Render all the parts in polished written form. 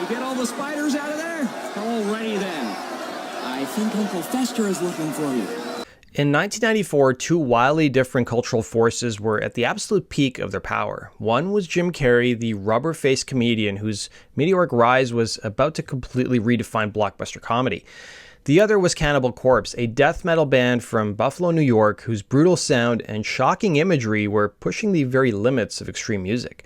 get all the spiders out of there? Alrighty then. I think Uncle Fester is looking for you. In 1994, two wildly different cultural forces were at the absolute peak of their power. One was Jim Carrey, the rubber-faced comedian whose meteoric rise was about to completely redefine blockbuster comedy. The other was Cannibal Corpse, a death metal band from Buffalo, New York, whose brutal sound and shocking imagery were pushing the very limits of extreme music.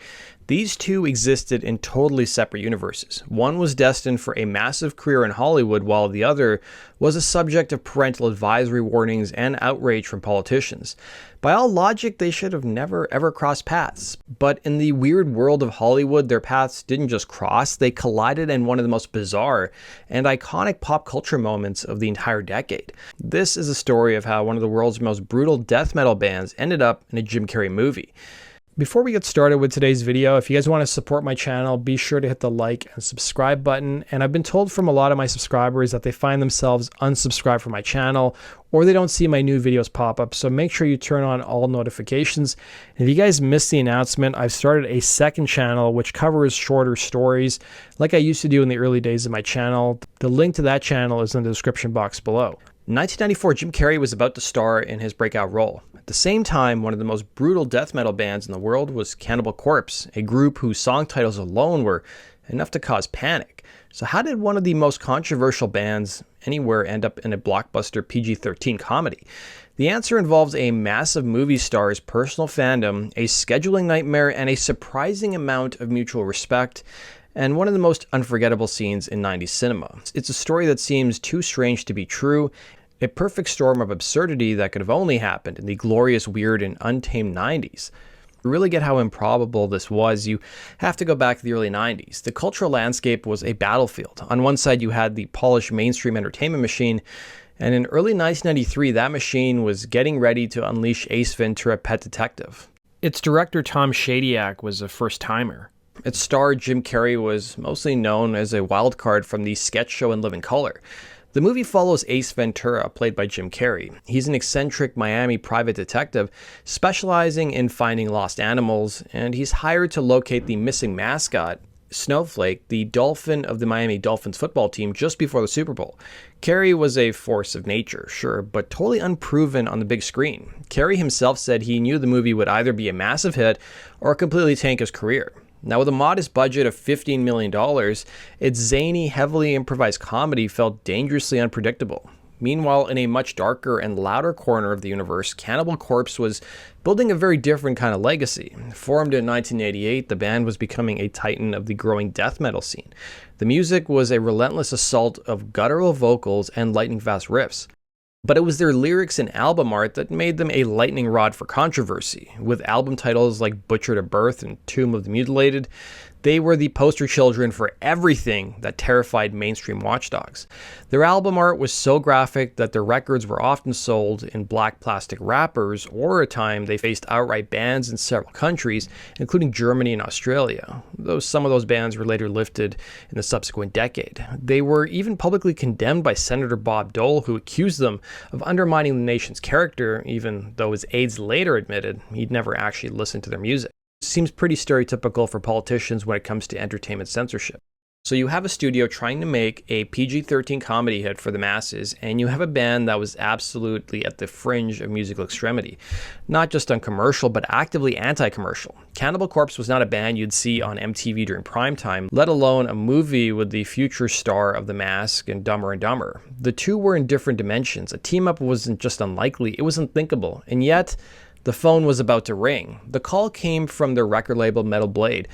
These two existed in totally separate universes. One was destined for a massive career in Hollywood, while the other was a subject of parental advisory warnings and outrage from politicians. By all logic, they should have never ever crossed paths. But in the weird world of Hollywood, their paths didn't just cross, they collided in one of the most bizarre and iconic pop culture moments of the entire decade. This is a story of how one of the world's most brutal death metal bands ended up in a Jim Carrey movie. Before we get started with today's video, if you guys want to support my channel, be sure to hit the like and subscribe button. And I've been told from a lot of my subscribers that they find themselves unsubscribed from my channel or they don't see my new videos pop up. So make sure you turn on all notifications. And if you guys missed the announcement, I've started a second channel which covers shorter stories like I used to do in the early days of my channel. The link to that channel is in the description box below. In 1994, Jim Carrey was about to star in his breakout role. At the same time, one of the most brutal death metal bands in the world was Cannibal Corpse, a group whose song titles alone were enough to cause panic. So how did one of the most controversial bands anywhere end up in a blockbuster PG-13 comedy? The answer involves a massive movie star's personal fandom, a scheduling nightmare, and a surprising amount of mutual respect, and one of the most unforgettable scenes in 90s cinema. It's a story that seems too strange to be true, a perfect storm of absurdity that could have only happened in the glorious, weird, and untamed 90s. To really get how improbable this was, you have to go back to the early 90s. The cultural landscape was a battlefield. On one side, you had the polished mainstream entertainment machine, and in early 1993, that machine was getting ready to unleash Ace Ventura Pet Detective. Its director, Tom Shadyac, was a first-timer. Its star, Jim Carrey, was mostly known as a wild card from the sketch show In Living Color. The movie follows Ace Ventura, played by Jim Carrey. He's an eccentric Miami private detective specializing in finding lost animals, and he's hired to locate the missing mascot, Snowflake, the dolphin of the Miami Dolphins football team, just before the Super Bowl. Carrey was a force of nature, sure, but totally unproven on the big screen. Carrey himself said he knew the movie would either be a massive hit or completely tank his career. Now, with a modest budget of $15 million, its zany, heavily improvised comedy felt dangerously unpredictable. Meanwhile, in a much darker and louder corner of the universe, Cannibal Corpse was building a very different kind of legacy. Formed in 1988, the band was becoming a titan of the growing death metal scene. The music was a relentless assault of guttural vocals and lightning-fast riffs. But it was their lyrics and album art that made them a lightning rod for controversy. With album titles like Butchered at Birth and Tomb of the Mutilated, they were the poster children for everything that terrified mainstream watchdogs. Their album art was so graphic that their records were often sold in black plastic wrappers, or at times they faced outright bans in several countries, including Germany and Australia, though some of those bans were later lifted in the subsequent decade. They were even publicly condemned by Senator Bob Dole, who accused them of undermining the nation's character, even though his aides later admitted he'd never actually listened to their music. Seems pretty stereotypical for politicians when it comes to entertainment censorship. So you have a studio trying to make a PG-13 comedy hit for the masses, and you have a band that was absolutely at the fringe of musical extremity. Not just uncommercial, but actively anti-commercial. Cannibal Corpse was not a band you'd see on MTV during primetime, let alone a movie with the future star of The Mask and Dumber and Dumber. The two were in different dimensions. A team-up wasn't just unlikely, it was unthinkable. And yet, the phone was about to ring. The call came from their record label Metal Blade.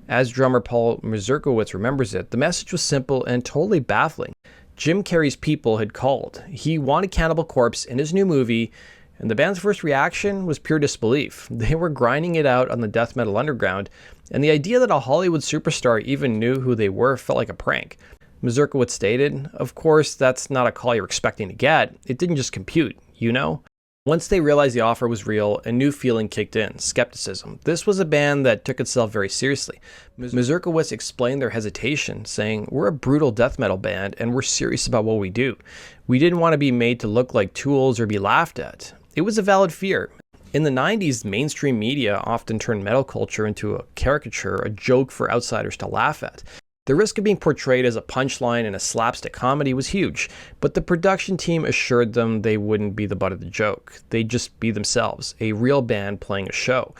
As drummer Paul Mazurkowitz remembers it, the message was simple and totally baffling. Jim Carrey's people had called. He wanted Cannibal Corpse in his new movie, and the band's first reaction was pure disbelief. They were grinding it out on the death metal underground, and the idea that a Hollywood superstar even knew who they were felt like a prank. Mazurkowitz stated, "Of course, that's not a call you're expecting to get. It didn't just compute, you know?" Once they realized the offer was real, a new feeling kicked in, skepticism. This was a band that took itself very seriously. Mazurkowitz explained their hesitation, saying, "We're a brutal death metal band, and we're serious about what we do. We didn't want to be made to look like tools or be laughed at." It was a valid fear. In the 90s, mainstream media often turned metal culture into a caricature, a joke for outsiders to laugh at. The risk of being portrayed as a punchline in a slapstick comedy was huge, but the production team assured them they wouldn't be the butt of the joke. They'd just be themselves, a real band playing a show.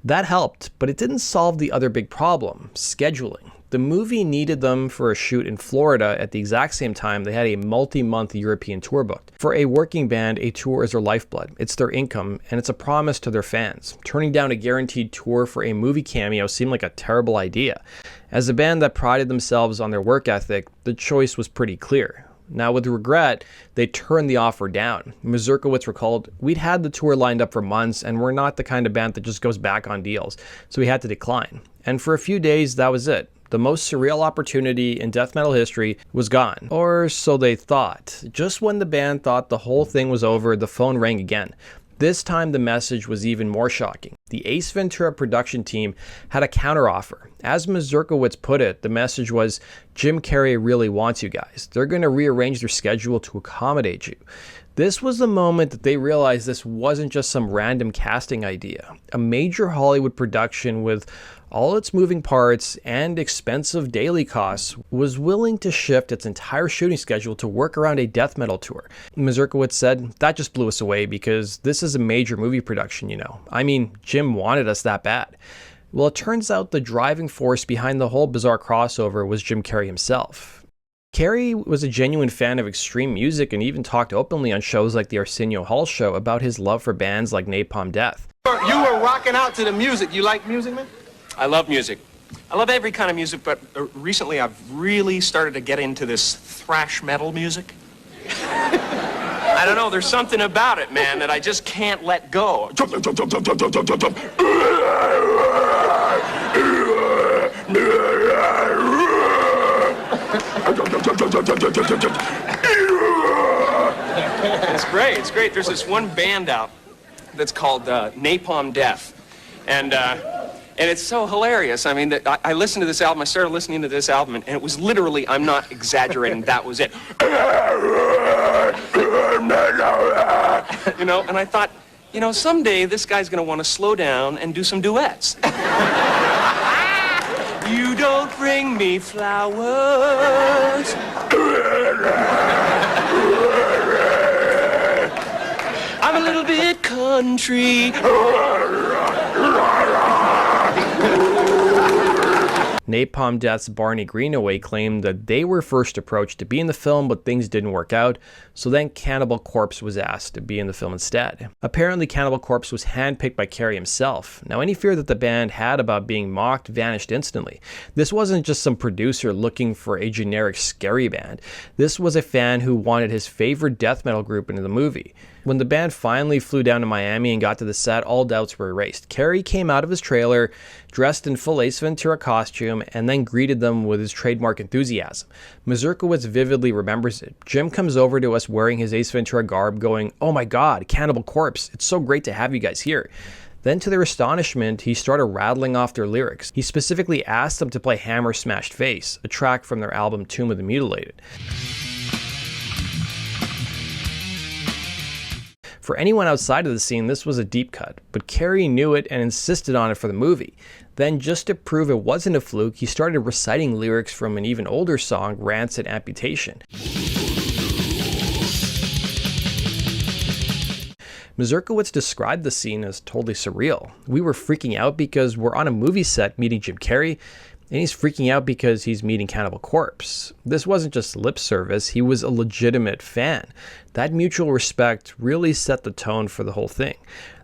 That helped, but it didn't solve the other big problem, scheduling. The movie needed them for a shoot in Florida at the exact same time they had a multi-month European tour booked. For a working band, a tour is their lifeblood. It's their income, and it's a promise to their fans. Turning down a guaranteed tour for a movie cameo seemed like a terrible idea. As a band that prided themselves on their work ethic, the choice was pretty clear. Now, with regret, they turned the offer down. Mazurkiewicz recalled, "We'd had the tour lined up for months, and we're not the kind of band that just goes back on deals, so we had to decline. And for a few days, that was it. The most surreal opportunity in death metal history was gone." Or so they thought. Just when the band thought the whole thing was over, the phone rang again. This time the message was even more shocking. The Ace Ventura production team had a counteroffer. As Mazurkiewicz put it, the message was, "Jim Carrey really wants you guys. They're going to rearrange their schedule to accommodate you." This was the moment that they realized this wasn't just some random casting idea. A major Hollywood production with all its moving parts and expensive daily costs was willing to shift its entire shooting schedule to work around a death metal tour. Mazurkiewicz said, "That just blew us away because this is a major movie production, you know. I mean, Jim wanted us that bad." Well, it turns out the driving force behind the whole bizarre crossover was Jim Carrey himself. Carrey was a genuine fan of extreme music and even talked openly on shows like the Arsenio Hall Show about his love for bands like Napalm Death. You were rocking out to the music. You like music, man? I love music. I love every kind of music, but recently I've really started to get into this thrash metal music. I don't know, there's something about it, man, that I just can't let go. It's great, it's great. There's this one band out that's called Napalm Death, and it's so hilarious. I mean, I listened to this album, I started listening to this album, and it was literally, I'm not exaggerating, that was it. You know, and I thought, you know, someday this guy's gonna want to slow down and do some duets. You don't bring me flowers. I'm a little bit country. Napalm Death's Barney Greenaway claimed that they were first approached to be in the film, but things didn't work out, so then Cannibal Corpse was asked to be in the film instead. Apparently, Cannibal Corpse was handpicked by Carrey himself. Now, any fear that the band had about being mocked vanished instantly. This wasn't just some producer looking for a generic scary band. This was a fan who wanted his favorite death metal group into the movie. When the band finally flew down to Miami and got to the set, all doubts were erased. Carrey came out of his trailer, dressed in full Ace Ventura costume, and then greeted them with his trademark enthusiasm. Mazurkiewicz vividly remembers it. Jim comes over to us wearing his Ace Ventura garb, going, "Oh my God, Cannibal Corpse, it's so great to have you guys here." Then to their astonishment, he started rattling off their lyrics. He specifically asked them to play Hammer Smashed Face, a track from their album Tomb of the Mutilated. For anyone outside of the scene, this was a deep cut, but Carrey knew it and insisted on it for the movie. Then, just to prove it wasn't a fluke, he started reciting lyrics from an even older song, Rancid Amputation. Mazurkiewicz described the scene as totally surreal. "We were freaking out because we're on a movie set meeting Jim Carrey, and he's freaking out because he's meeting Cannibal Corpse." This wasn't just lip service, he was a legitimate fan. That mutual respect really set the tone for the whole thing.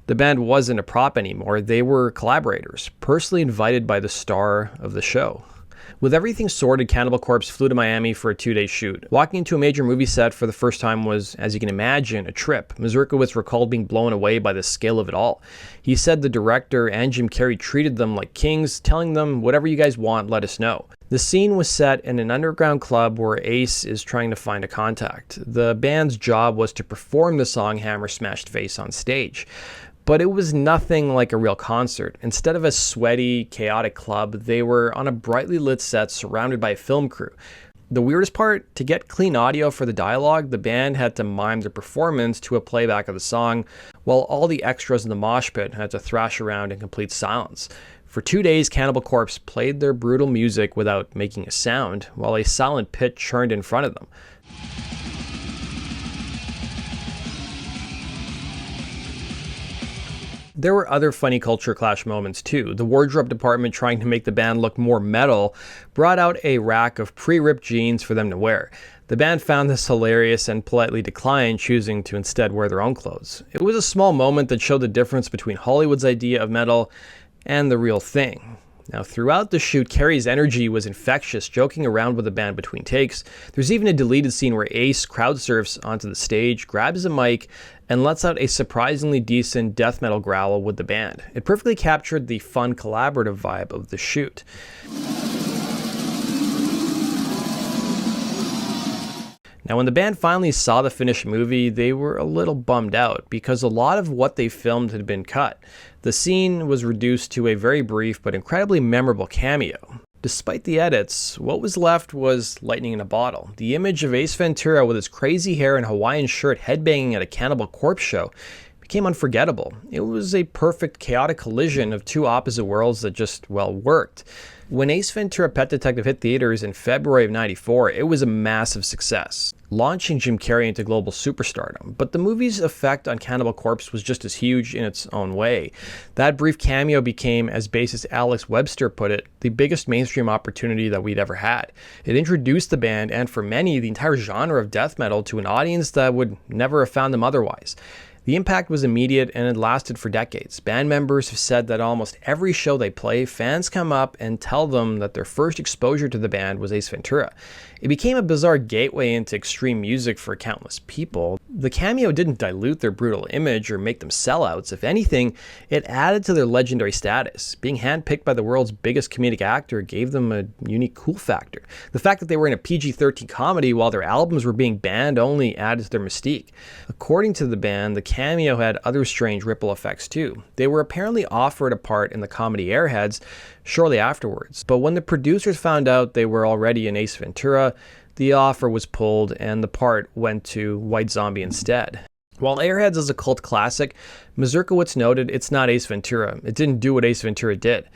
The band wasn't a prop anymore, they were collaborators, personally invited by the star of the show. With everything sorted, Cannibal Corpse flew to Miami for a 2-day shoot. Walking into a major movie set for the first time was, as you can imagine, a trip. Mazurkiewicz recalled being blown away by the scale of it all. He said the director and Jim Carrey treated them like kings, telling them, "Whatever you guys want, let us know." The scene was set in an underground club where Ace is trying to find a contact. The band's job was to perform the song Hammer Smashed Face on stage. But it was nothing like a real concert. Instead of a sweaty, chaotic club, they were on a brightly lit set surrounded by a film crew. The weirdest part, to get clean audio for the dialogue, the band had to mime their performance to a playback of the song, while all the extras in the mosh pit had to thrash around in complete silence. For 2 days, Cannibal Corpse played their brutal music without making a sound, while a silent pit churned in front of them. There were other funny culture clash moments too. The wardrobe department, trying to make the band look more metal, brought out a rack of pre-ripped jeans for them to wear. The band found this hilarious and politely declined, choosing to instead wear their own clothes. It was a small moment that showed the difference between Hollywood's idea of metal and the real thing. Now, throughout the shoot, Carey's energy was infectious, joking around with the band between takes. There's even a deleted scene where Ace crowd surfs onto the stage, grabs a mic, and lets out a surprisingly decent death metal growl with the band. It perfectly captured the fun, collaborative vibe of the shoot. Now, when the band finally saw the finished movie, they were a little bummed out because a lot of what they filmed had been cut. The scene was reduced to a very brief but incredibly memorable cameo. Despite the edits, what was left was lightning in a bottle. The image of Ace Ventura with his crazy hair and Hawaiian shirt headbanging at a Cannibal Corpse show became unforgettable. It was a perfect chaotic collision of two opposite worlds that just, well, worked. When Ace Ventura Pet Detective hit theaters in February of '94, it was a massive success, launching Jim Carrey into global superstardom. But the movie's effect on Cannibal Corpse was just as huge in its own way. That brief cameo became, as bassist Alex Webster put it, the biggest mainstream opportunity that we'd ever had. It introduced the band, and for many, the entire genre of death metal, to an audience that would never have found them otherwise. The impact was immediate and it lasted for decades. Band members have said that almost every show they play, fans come up and tell them that their first exposure to the band was Ace Ventura. It became a bizarre gateway into extreme music for countless people. The cameo didn't dilute their brutal image or make them sellouts. If anything, it added to their legendary status. Being handpicked by the world's biggest comedic actor gave them a unique cool factor. The fact that they were in a PG-13 comedy while their albums were being banned only added to their mystique. According to the band, the cameo had other strange ripple effects too. They were apparently offered a part in the comedy Airheads shortly afterwards, but when the producers found out they were already in Ace Ventura, the offer was pulled and the part went to White Zombie instead. While Airheads is a cult classic, Mazurkowitz noted it's not Ace Ventura. It didn't do what Ace Ventura did.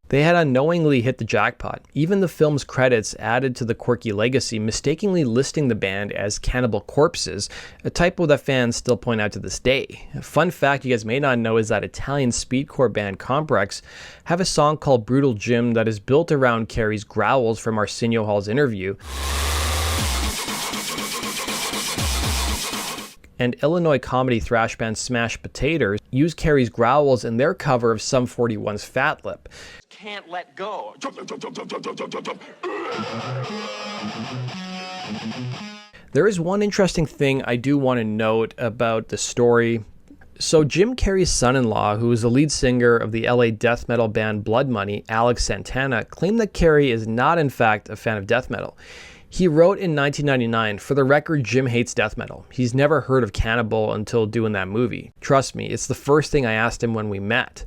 They had unknowingly hit the jackpot. Even the film's credits added to the quirky legacy, mistakenly listing the band as Cannibal Corpses, a typo that fans still point out to this day. A fun fact you guys may not know is that Italian speedcore band Complex have a song called Brutal Jim that is built around Carey's growls from Arsenio Hall's interview. And Illinois comedy thrash band Smash Potatoes use Carey's growls in their cover of Sum 41's Fat Lip. Can't let go. There is one interesting thing I do want to note about the story. So Jim Carrey's son-in-law, who is the lead singer of the LA death metal band Blood Money, Alex Santana, claimed that Carey is not in fact a fan of death metal. He wrote in 1999, "For the record, Jim hates death metal. He's never heard of Cannibal until doing that movie. Trust me, it's the first thing I asked him when we met."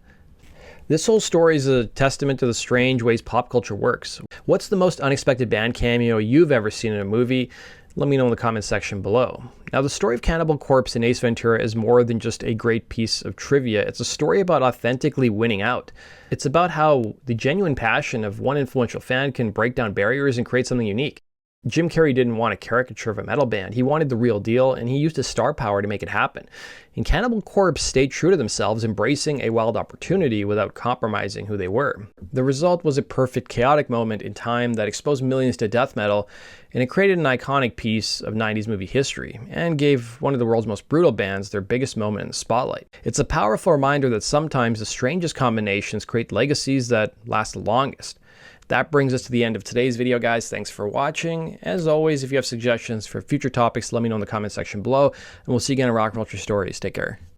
This whole story is a testament to the strange ways pop culture works. What's the most unexpected band cameo you've ever seen in a movie? Let me know in the comment section below. Now, the story of Cannibal Corpse and Ace Ventura is more than just a great piece of trivia. It's a story about authentically winning out. It's about how the genuine passion of one influential fan can break down barriers and create something unique. Jim Carrey didn't want a caricature of a metal band. He wanted the real deal, and he used his star power to make it happen. And Cannibal Corpse stayed true to themselves, embracing a wild opportunity without compromising who they were. The result was a perfect, chaotic moment in time that exposed millions to death metal, and it created an iconic piece of 90s movie history, and gave one of the world's most brutal bands their biggest moment in the spotlight. It's a powerful reminder that sometimes the strangest combinations create legacies that last the longest. That brings us to the end of today's video, guys. Thanks for watching. As always, if you have suggestions for future topics, let me know in the comment section below, and we'll see you again in Rock Culture Stories. Take care.